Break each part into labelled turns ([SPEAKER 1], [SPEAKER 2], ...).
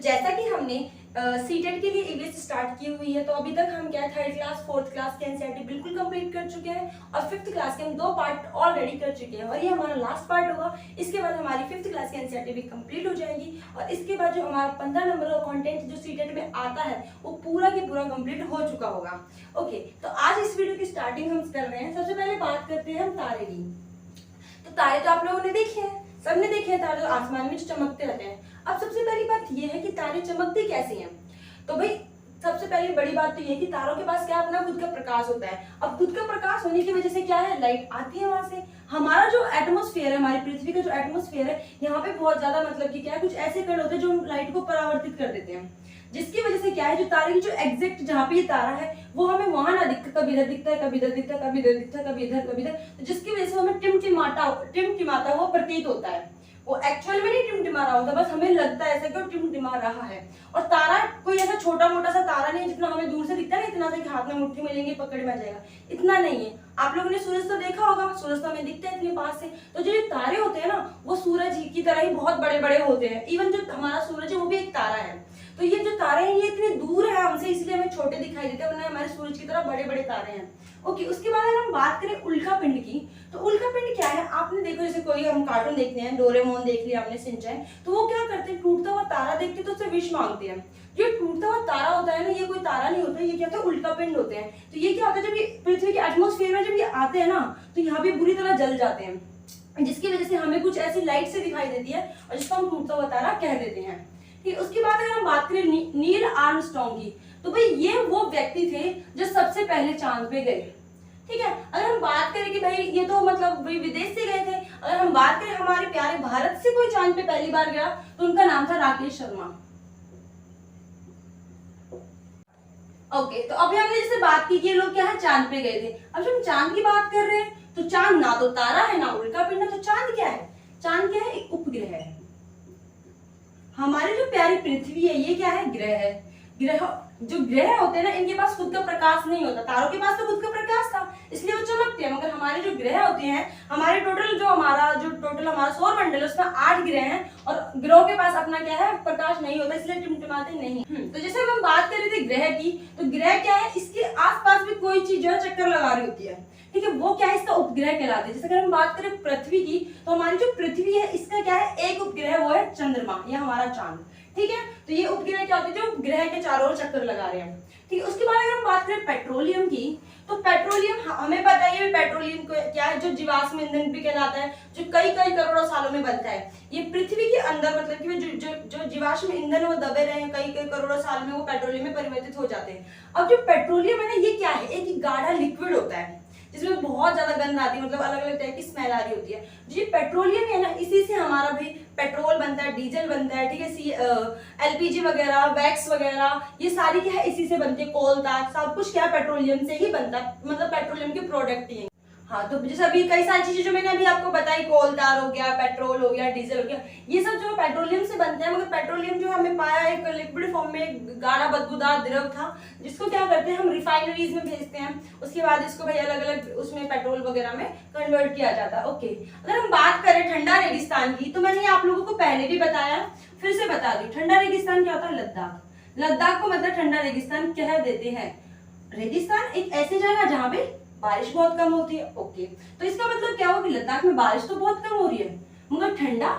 [SPEAKER 1] जैसा कि हमने सीटेट के लिए ईवीएस स्टार्ट की हुई है, तो अभी तक हम क्या थर्ड क्लास फोर्थ क्लास के एनसीईआरटी बिल्कुल कंप्लीट कर चुके हैं और फिफ्थ क्लास के हम 2 पार्ट ऑलरेडी कर चुके हैं और ये हमारा लास्ट पार्ट होगा। इसके बाद हमारी फिफ्थ क्लास की एनसीईआरटी भी कंप्लीट हो जाएगी और इसके बाद जो हमारा 15 नंबर का कंटेंट जो सीटेट में आता है वो पूरा की पूरा कंप्लीट हो चुका होगा। ओके, तो आज इस वीडियो की स्टार्टिंग हम कर रहे हैं। सबसे पहले बात करते हैं हम तारे की। तो तारे तो आप लोगों ने देखे हैं, सबने देखे हैं तारे जो आसमान में चमकते रहते हैं। अब सबसे पहली बात ये है कि तारे चमकते कैसे हैं। तो भाई सबसे पहली बड़ी बात तो ये है कि तारों के पास क्या अपना खुद का प्रकाश होता है। अब खुद का प्रकाश होने की वजह से क्या है, लाइट आती है वहां से। हमारा जो एटमॉस्फेयर है, हमारी पृथ्वी का जो एटमॉस्फेयर है, यहाँ पे बहुत ज्यादा मतलब कि क्या है, कुछ ऐसे कण होते हैं जो लाइट को परावर्तित कर देते हैं, जिसकी वजह से क्या है, जो तारे की जो एग्जैक्ट जहाँ पे ये तारा है वो हमें वहां ना दिखता, कभी इधर दिखता है, कभी इधर दिखता है, कभी इधर दिखता है, कभी इधर, कभी इधर, तो जिसकी वजह से हमें टिमटिमाता हुआ प्रतीत होता है। वो एक्चुअल में नहीं टिमटिमा रहा होता, बस हमें लगता है ऐसा कि वो टिमटिमा रहा है। और तारा कोई ऐसा छोटा मोटा सा तारा नहीं है जितना हमें दूर से दिखता है ना, इतना सा कि हाथ में मुट्ठी में लेंगे पकड़ में आ जाएगा, इतना नहीं है। आप लोगों ने सूरज तो देखा होगा, सूरज तो हमें दिखता है इतने पास से। तो जो ये तारे होते हैं ना, वो सूरज की तरह ही बहुत बड़े बड़े होते हैं। इवन जो हमारा सूरज है वो भी एक तारा है। तो ये जो तारे हैं ये इतने दूर है हमसे, इसलिए हमें छोटे दिखाई देते हैं, वरना हमारे सूरज की तरह बड़े बड़े तारे हैं। ओके, उसके बाद अगर हम बात करें उल्का पिंड की, तो उल्का पिंड क्या है, आपने देखो जैसे कोई हम कार्टून देखते हैं, डोरेमोन देख लिया आपने, शिनचैन, तो वो क्या करते हैं, टूटता हुआ तारा देखते तो उससे विश मांगते हैं। जो टूटता हुआ तारा होता है ना, ये कोई तारा नहीं होता, ये क्या होता है, उल्का पिंड होते हैं। तो ये क्या होता है, जब ये पृथ्वी के एटमॉस्फेयर में जब ये आते हैं ना, तो यहाँ पे बुरी तरह जल जाते हैं, जिसकी वजह से हमें कुछ ऐसी लाइट से दिखाई देती है और जिसको हम टूटता हुआ तारा कह देते हैं। ठीक, उसके बाद अगर हम बात करें नील आर्मस्ट्रांग की, तो भाई ये वो व्यक्ति थे जो सबसे पहले चांद पे गए। ठीक है, अगर हम बात करें कि भाई ये तो मतलब भाई विदेश से गए थे, अगर हम बात करें हमारे प्यारे भारत से कोई चांद पे पहली बार गया तो उनका नाम था राकेश शर्मा। ओके, तो अभी हमने जैसे बात की कि ये लोग क्या है, चांद पे गए थे। अब जब हम चांद की बात कर रहे हैं तो चांद ना तो तारा है ना उल्का पिंड है, तो चांद क्या है, चांद क्या है, एक उपग्रह है। हमारी जो प्यारी पृथ्वी है ये क्या है, ग्रह है। ग्रह जो ग्रह होते हैं ना, इनके पास खुद का प्रकाश नहीं होता। तारों के पास तो खुद का प्रकाश था इसलिए वो चमकते हैं, मगर हमारे जो ग्रह होते हैं, हमारे टोटल हमारा सौर मंडल है उसमें 8 ग्रह हैं और ग्रहों के पास अपना क्या है, प्रकाश नहीं होता, इसलिए टिमटिमाते नहीं। तो जैसे हम बात कर रहे थे ग्रह की, तो ग्रह क्या है, इसके आसपास भी कोई चीज जो है चक्कर लगा रही होती है। ठीक है, वो क्या है, इसका उपग्रह कहलाते हैं। जैसे अगर हम बात करें पृथ्वी की, तो हमारी जो पृथ्वी है इसका क्या है, एक उपग्रह, वो है चंद्रमा, या हमारा चांद। ठीक है, तो ये उपग्रह क्या होते हैं, जो ग्रह के चारों ओर चक्कर लगा रहे हैं। ठीक है, उसके बाद अगर हम बात करें पेट्रोलियम की, तो पेट्रोलियम हमें पता है, ये पेट्रोलियम क्या है, जो जीवाश्म ईंधन भी कहलाता है, जो कई कई करोड़ों सालों में बनता है। ये पृथ्वी के अंदर मतलब कि जो जीवाश्म ईंधन वो दबे रहे हैं कई कई करोड़ों साल में, वो पेट्रोलियम में परिवर्तित हो जाते हैं। अब जो पेट्रोलियम है ना, ये क्या है, एक गाढ़ा लिक्विड होता है जिसमें बहुत ज्यादा गंध आती है, मतलब अलग अलग टाइप की स्मेल आ रही होती है। जो पेट्रोलियम है ना, इसी से हमारा भी पेट्रोल बनता है, डीजल बनता है। ठीक है, एलपीजी वगैरह, वैक्स वगैरह, ये सारी क्या है, इसी से बनती है। कोल तार सब कुछ क्या है, पेट्रोलियम से ही बनता है, मतलब पेट्रोलियम के प्रोडक्ट ही। हाँ, तो जैसे अभी कई सारी चीजें जो मैंने अभी आपको बताई, कोल तार हो गया, पेट्रोल हो गया, डीजल हो गया, ये सब जो पेट्रोलियम से बनते हैं। मगर पेट्रोलियम जो हमें पाया एक लिक्विड फॉर्म में, एक गाढ़ा बदबूदार द्रव था, जिसको क्या करते हैं हम रिफाइनरीज में भेजते हैं। उसके बाद इसको भाई अलग अलग उसमें पेट्रोल वगैरह में कन्वर्ट किया जाता है। ओके, अगर हम बात करें ठंडा रेगिस्तान की, तो मैंने आप लोगों को पहले भी बताया, फिर से बता दी। ठंडा रेगिस्तान क्या होता है, लद्दाख। लद्दाख को मतलब ठंडा रेगिस्तान कह देते हैं। रेगिस्तान एक ऐसी जगह जहाँ पे बारिश बहुत कम होती है। ओके, तो इसका मतलब क्या हुआ कि लद्दाख में बारिश तो बहुत कम हो रही है मगर ठंडा,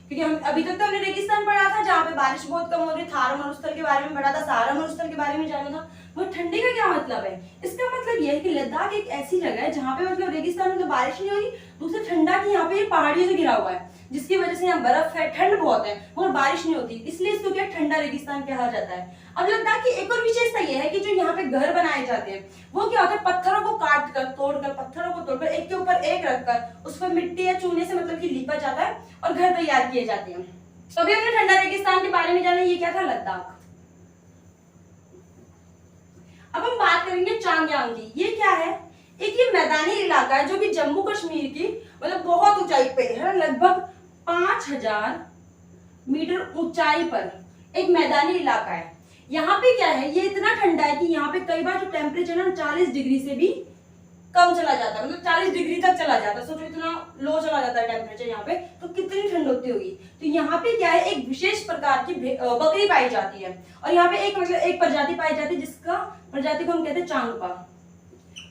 [SPEAKER 1] क्योंकि हम अभी तक तो हमने रेगिस्तान पढ़ा था जहाँ पे बारिश बहुत कम हो रही है, थार मरुस्थल के बारे में पढ़ा था, सहारा मरुस्थल के बारे में जाना था। मगर ठंडी का क्या मतलब है, इसका मतलब यह है कि लद्दाख एक ऐसी जगह है जहाँ पे मतलब रेगिस्तान में तो बारिश नहीं हो रही, दूसरे ठंडा की यहाँ पे पहाड़ियों से घिरा हुआ है, जिसकी वजह से यहाँ बर्फ है, ठंड बहुत है मगर बारिश नहीं होती, इसलिए इसको क्या ठंडा रेगिस्तान कहा जाता है। अब लद्दाख की एक और विशेषता यह है कि जो यहाँ पे घर बनाए जाते हैं वो क्या होता है, पत्थरों को काट कर, तोड़कर, पत्थरों को तोड़कर एक के ऊपर एक रखकर उस पर मिट्टी या चूने से मतलब कि लिपा जाता है और घर तैयार किए जाते हैं। तो अभी हमने ठंडा रेगिस्तान के बारे में जाना, ये क्या था, लद्दाख। अब हम बात करेंगे चांगयांग की। ये क्या है, एक ये मैदानी इलाका है जो कि जम्मू कश्मीर की मतलब बहुत ऊंचाई पे है, लगभग 5000 मीटर ऊंचाई पर एक मैदानी इलाका है। यहाँ पे क्या है, ये इतना ठंडा है कि यहाँ पे कई बार जो टेम्परेचर है 40 डिग्री से भी कम चला जाता है, मतलब 40 डिग्री तक चला जाता है। सोचो इतना लो चला जाता है टेम्परेचर यहाँ पे, तो कितनी ठंड होती होगी। तो यहाँ पे क्या है, एक विशेष प्रकार की बकरी पाई जाती है, और यहाँ पे एक मतलब एक प्रजाति पाई जाती है, जिसका प्रजाति को हम कहते हैं चांगपा।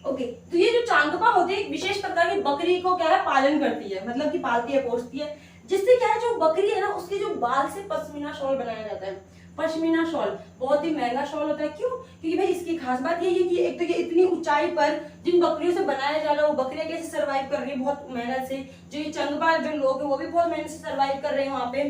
[SPEAKER 1] ओके, तो ये जो चांगपा होती है, एक विशेष प्रकार की बकरी को क्या है, पालन करती है, मतलब कि पालती है, पोसती है, जिससे क्या है, जो बकरी है ना, उसके जो बाल से पश्मीना शॉल बनाया जाता है। पश्मीना शॉल बहुत ही महंगा शॉल होता है। क्यों? क्योंकि भाई इसकी खास बात ये है कि एक तो ये इतनी ऊंचाई पर जिन बकरियों से बनाया जा रहा है, वो बकरियां कैसे सर्वाइव कर रही है बहुत मेहनत से। जो ये चंगपा जो लोग हैं वो भी बहुत मेहनत से सर्वाइव कर रहे हैं वहाँ पे,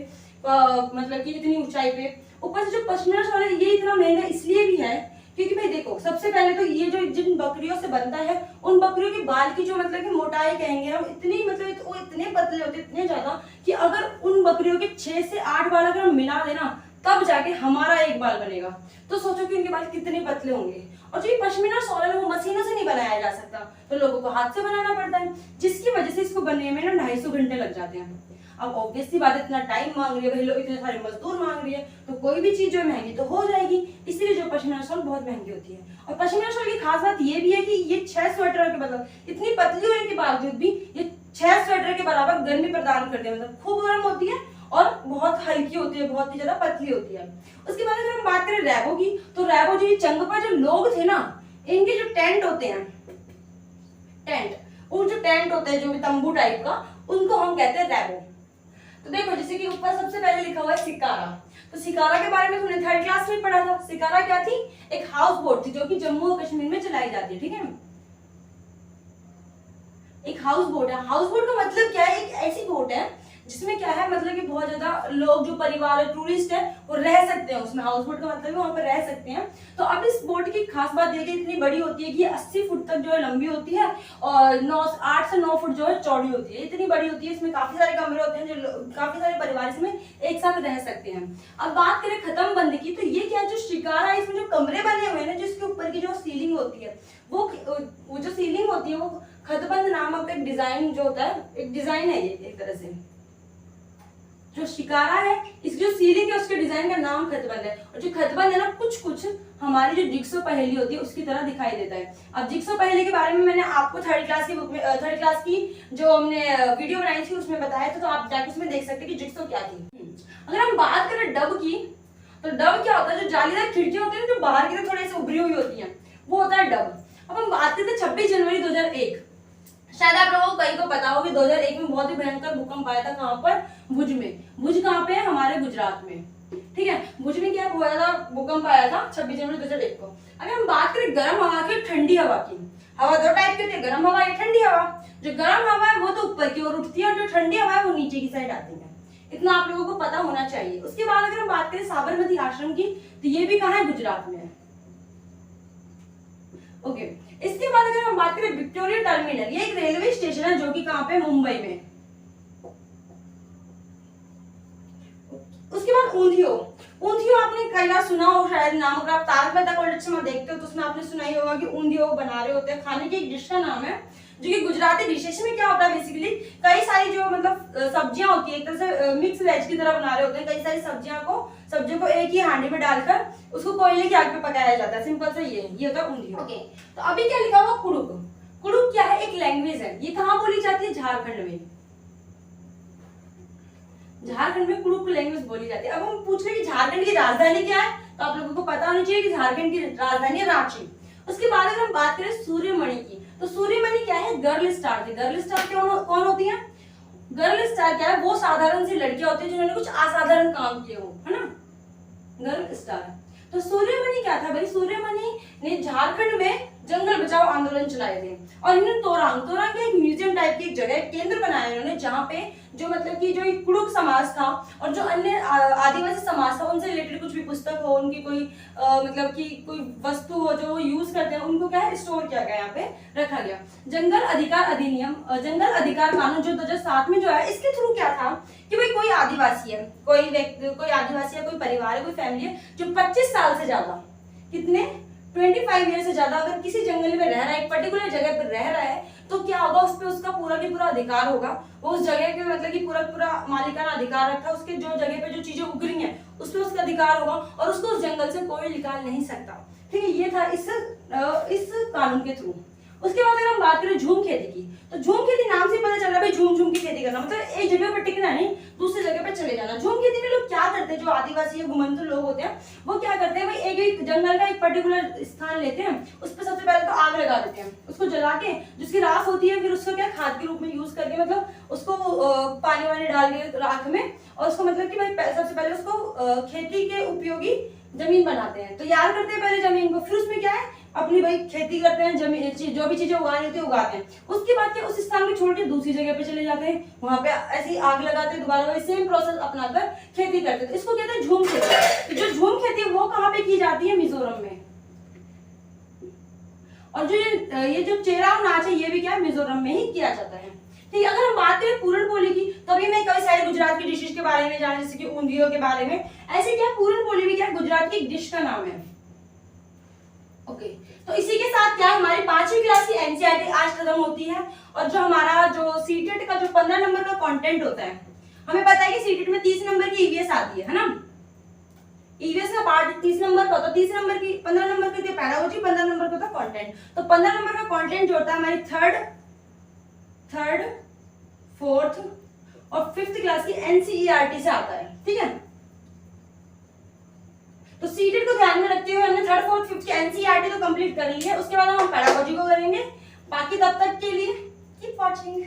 [SPEAKER 1] मतलब कि इतनी ऊंचाई पे। ऊपर से जो पश्मीना शॉल है ये इतना महंगा इसलिए भी है क्योंकि भाई देखो, सबसे पहले तो ये जो जिन बकरियों से बनता है, उन बकरियों के बाल की जो मतलब कि मोटाई कहेंगे हम, इतनी मतलब वो इतने पतले होते, इतने ज्यादा कि अगर उन बकरियों के 6 से 8 बाल अगर हम मिला देना, तब जाके हमारा एक बाल बनेगा। तो सोचो कि उनके बाल कितने पतले होंगे। और जो ये पश्मीना शॉल है वो मशीनों से नहीं बनाया जा सकता, तो लोगों को हाथ से बनाना पड़ता है, जिसकी वजह से इसको बनने में ना 250 घंटे लग जाते हैं। अब ऑब्वियसली बात है, इतना टाइम मांग रही है भाई लोग, इतने सारे मजदूर मांग रही है, तो कोई भी चीज जो है महंगी तो हो जाएगी, इसीलिए जो पश्मीना शॉल बहुत महंगी होती है। और पश्मीना शॉल की खास बात ये भी है कि ये 6 स्वेटर के मतलब इतनी पतली होने के बावजूद भी ये 6 स्वेटर के बराबर गर्मी प्रदान करती है, मतलब खूब गर्म होती है और बहुत हल्की होती है, बहुत ही ज्यादा पतली होती है। उसके बाद अगर हम बात करें रैबो की, तो रैबो जो चंगपा जो लोग थे ना, इनके जो टेंट होते हैं, टेंट, वो जो टेंट होते हैं जो भी तंबू टाइप का, उनको हम कहते हैं रैबो। तो देखो जैसे कि ऊपर सबसे पहले लिखा हुआ है सिकारा, तो सिकारा के बारे में तुमने 3rd क्लास में पढ़ा था। सिकारा क्या थी? एक हाउस बोट थी जो कि जम्मू और कश्मीर में चलाई जाती है, ठीक है। एक हाउस बोट है। हाउस बोट का मतलब क्या है? एक ऐसी बोट है जिसमें क्या है, मतलब कि बहुत ज्यादा लोग, जो परिवार है, टूरिस्ट है, वो रह सकते हैं उसमें। हाउस बोट का मतलब है वहां पर रह सकते हैं। तो अब इस बोट की खास बात ये है कि इतनी बड़ी होती है कि 80 फुट तक जो है लंबी होती है, और 8 से 9 फुट जो है चौड़ी होती है। इतनी बड़ी होती है, इसमें काफी सारे कमरे होते हैं, जो काफी सारे परिवार इसमें एक साथ रह सकते हैं। अब बात करें खत्म बंद की, तो ये क्या है, जो शिकारा है, इसमें जो कमरे बने हुए हैं ना, जिसके ऊपर की जो सीलिंग होती है, वो जो सीलिंग होती है, वो खतबंद नामक एक डिजाइन जो होता है, एक डिजाइन है ये एक तरह से। जो शिकारा है, इसकी जो सीलिंग है उसके डिजाइन का नाम खतबंद है। और जो खतबंद है ना, कुछ कुछ हमारी जो जिक्सो पहेली होती है उसकी तरह दिखाई देता है। अब जिक्सो पहेली के बारे में मैंने आपको 3rd क्लास की बुक में, 3rd क्लास की जो हमने वीडियो बनाई थी उसमें बताया था, तो आप जाके उसमें देख सकते हैं कि जिक्सो क्या थी। अगर हम बात करें डब की, तो डब क्या होता है? जो जालीदार खिड़कियां होती है, जो बाहर की तरफ थोड़ी सी उभरी हुई होती है, वो होता है डब। अब हम बात करते हैं 26 जनवरी 2001। शायद आप लोगों को कई को पता हो कि 2001 में बहुत ही भयंकर भूकंप आया था। कहां पर? भुज में। भुज कहां पे है? हमारे गुजरात में, ठीक है। भुज में क्या बहुत ज्यादा भूकंप आया था 26 जनवरी 2001 को। अगर हम बात करें गर्म हवा की, ठंडी हवा की, हवा 2 टाइप की होती है, गर्म हवा या ठंडी हवा। जो गर्म हवा है वो तो ऊपर की ओर उठती है, और जो ठंडी हवा है वो नीचे की साइड आती है। इतना आप लोगों को पता होना चाहिए। उसके बाद अगर हम बात करें साबरमती आश्रम की, तो ये भी कहां है? गुजरात में है। ओके, इसके बाद अगर हम बात करें विक्टोरिया टर्मिनल, ये एक रेलवे स्टेशन है जो कि कहां पे? मुंबई में। उसके बाद ऊंधियो। ऊंधियो आपने कई बार सुना हो शायद नाम, अगर आप तारक मेहता का उल्टा चश्मा देखते हो तो उसमें आपने सुना ही होगा कि ऊंधियो बना रहे होते हैं। खाने की एक डिश का नाम है, जो कि गुजराती डिश है। इसमें क्या होता है बेसिकली, कई सारी जो मतलब सब्जियां होती है, एक तरह से मिक्स वेज की तरह बना रहे होते हैं। कई सारी सब्जियों को एक ही हांडी में डालकर उसको कोयले की आग पे पकाया जाता है। सिंपल से ये होता है ऊंधियो। ओके, तो अभी क्या लिखा हुआ? कुड़ुक। कुड़ुक क्या है? एक लैंग्वेज है। ये कहाँ बोली जाती है? झारखंड में। झारखंड में कुड़ुक लैंग्वेज बोली जाती है। अब हम पूछ रहे हैं कि झारखंड की राजधानी क्या है, तो आप लोगों को पता होनी चाहिए कि झारखंड की राजधानी है रांची। उसके बाद अगर हम बात करें सूर्यमणि की, तो सूर्यमणि क्या है? गर्ल स्टार थी। गर्ल स्टार कौन होती है? गर्ल स्टार क्या है? वो साधारण सी लड़कियां होती है जिन्होंने कुछ असाधारण काम किए हो, है ना, गर्ल स्टार। तो सूर्यमणि क्या था भाई? सूर्यमणि ने झारखंड में जंगल बचाओ आंदोलन चलाए थे, और इन्होंने तोरांग एक म्यूजियम टाइप की एक जगह, केंद्र बनाया इन्होंने, जहाँ पे जो मतलब कि जो कुड़ुक समाज था और जो अन्य आदिवासी समाज था, उनसे रिलेटेड कुछ भी पुस्तक हो, उनकी कोई मतलब कि कोई वस्तु हो जो वो यूज करते हैं, उनको क्या है? स्टोर किया गया, यहाँ पे रखा गया। जंगल अधिकार अधिनियम, जंगल अधिकार कानून जो 2007 में जो है, इसके थ्रू क्या था कि भाई कोई आदिवासी है, कोई व्यक्ति, कोई आदिवासी है, कोई परिवार है, कोई फैमिली है जो 25 साल से ज्यादा, कितने 25 ईयर से ज्यादा अगर किसी जंगल में रह रहा है, एक पर्टिकुलर जगह पर रह रहा है, तो क्या होगा? उस पर उसका पूरा की पूरा अधिकार होगा। वो उस जगह के मतलब कि पूरा मालिकाना अधिकार रखा, उसके जो जगह पे जो चीजें उग रही हैं उस पर उसका अधिकार होगा, और उसको उस जंगल से कोई निकाल नहीं सकता। ठीक है, ये था इस कानून के थ्रू। उसके बाद अगर हम बात करें झूम खेती की, तो झूम खेती नाम से पता चल रहा है भाई झूम झूम की खेती करना, मतलब एक जगह पर टिकना नहीं, दूसरी जगह पर चले जाना। झूम खेती में लोग क्या करते हैं, जो आदिवासी या घुमंतु लोग होते हैं वो क्या करते हैं भाई, एक जंगल का एक पर्टिकुलर स्थान लेते हैं, उस पर सबसे पहले तो आग लगा देते हैं, उसको जला के जिसकी राख होती है फिर उसको क्या खाद के रूप में यूज करके, मतलब उसको पानी वानी डाल के राख में, और उसको मतलब कि भाई सबसे पहले उसको खेती के उपयोगी जमीन बनाते हैं, तैयार करते हैं पहले जमीन को, फिर उसमें क्या है अपनी भाई खेती करते हैं, जमीन जो भी चीजें उगानी होती है उगाते हैं। उसके बाद क्या उस स्थान को छोड़ के दूसरी जगह पे चले जाते हैं, वहां पे ऐसी आग लगाते हैं, दोबारा वही सेम प्रोसेस अपनाकर खेती करते हैं। तो इसको कहते हैं झूम खेती। तो जो झूम खेती है वो कहाँ पे की जाती है, मिजोरम में। और जो ये जो चेराव नाच है ये भी क्या है, मिजोरम में ही किया जाता है। ठीक है, अगर हम बात करें पूरन बोली की, तो अभी मैं कई सारे गुजरात की डिशेज के बारे में जाना, जैसे कि ऊंधियो के बारे में, ऐसे क्या पूरन बोली भी क्या गुजरात की एक डिश का नाम है। ओके, तो इसी के साथ क्या हमारी 5वीं क्लास की एनसीईआरटी आज खत्म होती है। और जो हमारा जो सीटेट का जो 15 नंबर का कंटेंट होता है, हमें पता है कि सीटेट में 30 नंबर की ईवीएस आती है ना, ईवीएस का पार्ट 30 नंबर का होता है, 30 नंबर की 15 नंबर की पैडागोजी, 15 नंबर का होता है कंटेंट। तो 15 नंबर का कंटेंट जो होता है हमारी थर्ड, फोर्थ और 5th क्लास की एनसीईआरटी से आता है। ठीक है, तो सीटेट को ध्यान में रखते हुए हमने 3rd, 4th, 5th की एनसीईआरटी तो कंप्लीट कर ली है। उसके बाद हम पैडागोजी को करेंगे। बाकी तब तक के लिए कीप वॉचिंग।